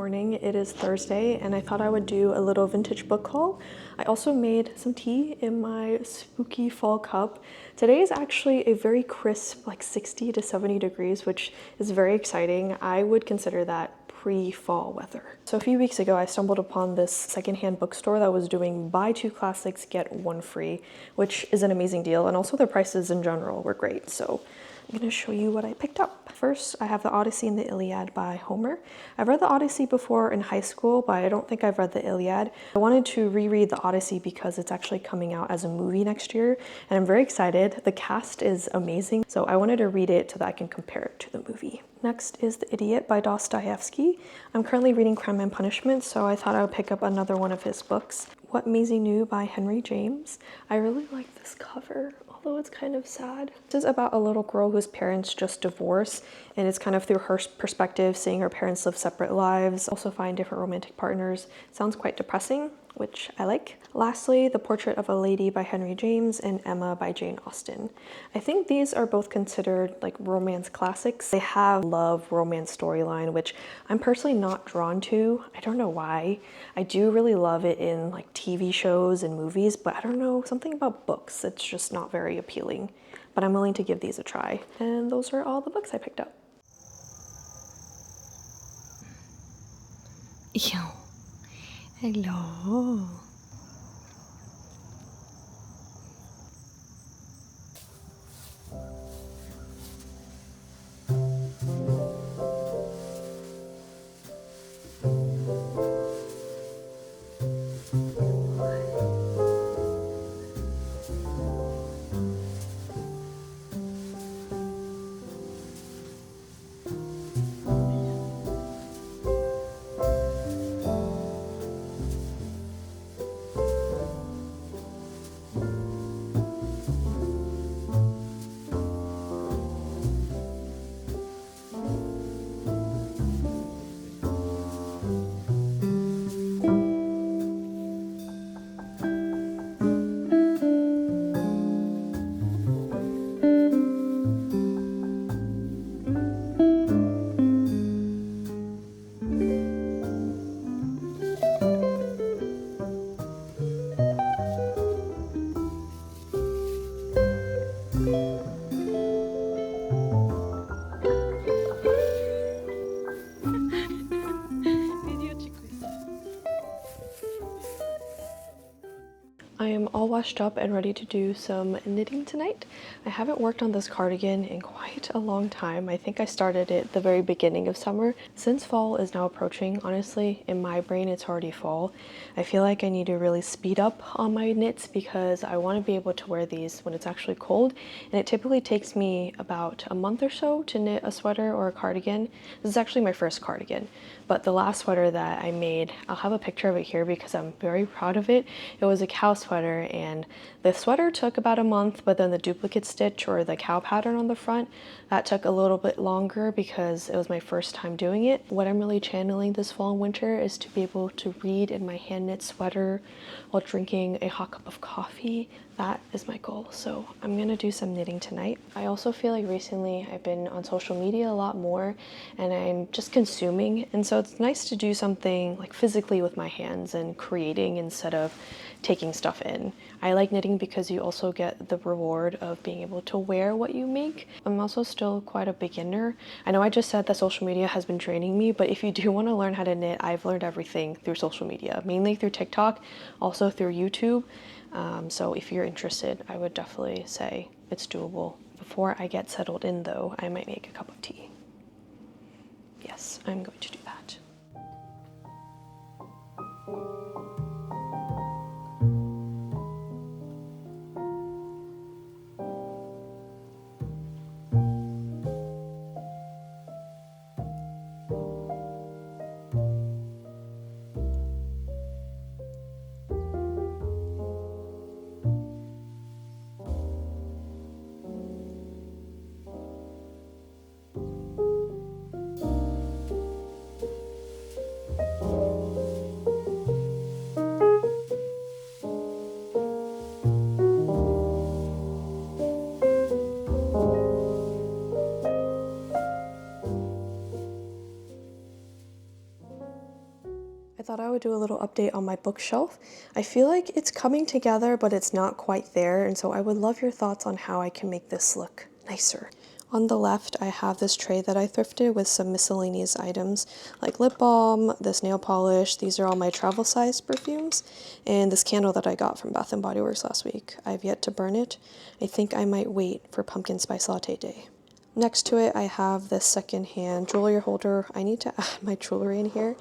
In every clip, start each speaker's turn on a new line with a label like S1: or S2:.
S1: morning. It is Thursday and I thought I would do a little vintage book haul. I also made some tea in my spooky fall cup. Today is actually a very crisp, like 60 to 70 degrees, which is very exciting. I would consider that pre-fall weather. So a few weeks ago, I stumbled upon this secondhand bookstore that was doing buy two classics, get one free, which is an amazing deal. And also their prices in general were great. So I'm going to show you what I picked up. First, I have the Odyssey and the Iliad by Homer. I've read the Odyssey before in high school, but I don't think I've read the Iliad. I wanted to reread the Odyssey because it's actually coming out as a movie next year, and I'm very excited. The cast is amazing, so I wanted to read it so that I can compare it to the movie. Next is The Idiot by Dostoevsky. I'm currently reading Crime and Punishment, so I thought I would pick up another one of his books. What Maisie Knew by Henry James. I really like this cover, although it's kind of sad. This is about a little girl whose parents just divorced, and it's kind of through her perspective, seeing her parents live separate lives, also find different romantic partners. It sounds quite depressing, which I like. Lastly, The Portrait of a Lady by Henry James and Emma by Jane Austen. I think these are both considered like romance classics. They have love romance storyline, which I'm personally not drawn to. I don't know why. I do really love it in like TV shows and movies, but I don't know, something about books, it's just not very appealing. But I'm willing to give these a try. And those are all the books I picked up.
S2: Yo, hello.
S1: I am all washed up and ready to do some knitting tonight. I haven't worked on this cardigan in quite a long time. I think I started it the very beginning of summer. Since fall is now approaching, honestly, in my brain it's already fall. I feel like I need to really speed up on my knits because I want to be able to wear these when it's actually cold, and it typically takes me about a month or so to knit a sweater or a cardigan. This is actually my first cardigan, but the last sweater that I made, I'll have a picture of it here because I'm very proud of it. It was a cow sweater, and the sweater took about a month, but then the duplicate stitch or the cow pattern on the front, that took a little bit longer because it was my first time doing it. What I'm really channeling this fall and winter is to be able to read in my hand knit sweater while drinking a hot cup of coffee. That is my goal. So I'm gonna do some knitting tonight. I also feel like recently I've been on social media a lot more and I'm just consuming. And so it's nice to do something like physically with my hands and creating instead of taking stuff in. I like knitting because you also get the reward of being able to wear what you make. I'm also still quite a beginner. I know I just said that social media has been training me, but if you do want to learn how to knit, I've learned everything through social media, mainly through TikTok, also through YouTube. So if you're interested, I would definitely say it's doable. Before I get settled in though, I might make a cup of tea. Yes, I'm going to do that. would do a little update on my bookshelf. I feel like it's coming together, but it's not quite there, and so I would love your thoughts on how I can make this look nicer. On the left, I have this tray that I thrifted with some miscellaneous items like lip balm, this nail polish. These are all my travel size perfumes, and this candle that I got from Bath & Body Works last week. I've yet to burn it. I think I might wait for pumpkin spice latte day. Next to it, I have this secondhand jewelry holder. I need to add my jewelry in here.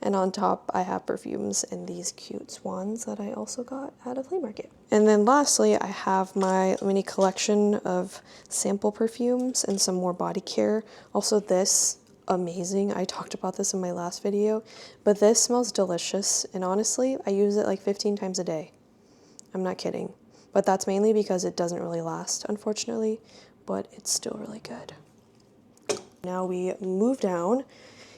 S1: And on top, I have perfumes and these cute swans that I also got at a flea market. And then lastly, I have my mini collection of sample perfumes and some more body care. Also this, amazing. I talked about this in my last video, but this smells delicious. And honestly, I use it like 15 times a day. I'm not kidding. But that's mainly because it doesn't really last, unfortunately, but it's still really good. Now we move down.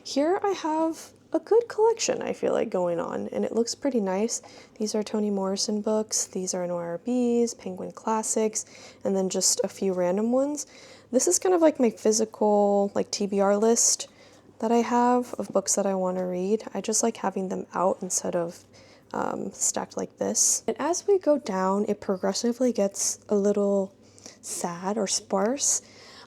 S1: Here I have a good collection, I feel like, going on, and it looks pretty nice. These are Toni Morrison books, these are NYRBs, Penguin Classics, and then just a few random ones. This is kind of like my physical, like TBR list that I have of books that I want to read. I just like having them out instead of stacked like this. And as we go down, it progressively gets a little sad or sparse.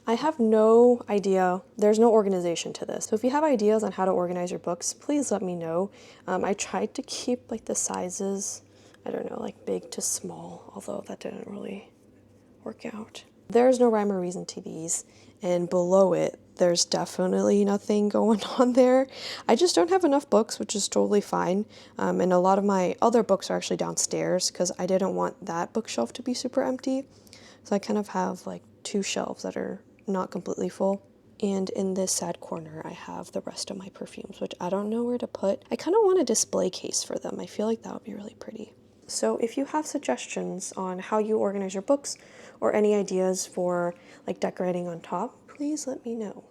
S1: I have no idea. There's no organization to this. So if you have ideas on how to organize your books, please let me know. I tried to keep like the sizes, I don't know, like big to small, although that didn't really work out. There's no rhyme or reason to these, and below it, there's definitely nothing going on there. I just don't have enough books, which is totally fine. And a lot of my other books are actually downstairs because I didn't want that bookshelf to be super empty. So I kind of have like 2 shelves that are not completely full. And in this sad corner, I have the rest of my perfumes, which I don't know where to put. I kind of want a display case for them. I feel like that would be really pretty. So if you have suggestions on how you organize your books or any ideas for like decorating on top, please let me know.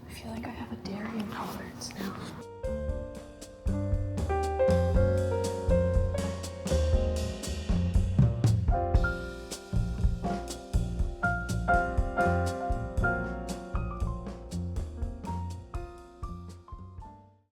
S1: I feel like I have a dairy intolerance now.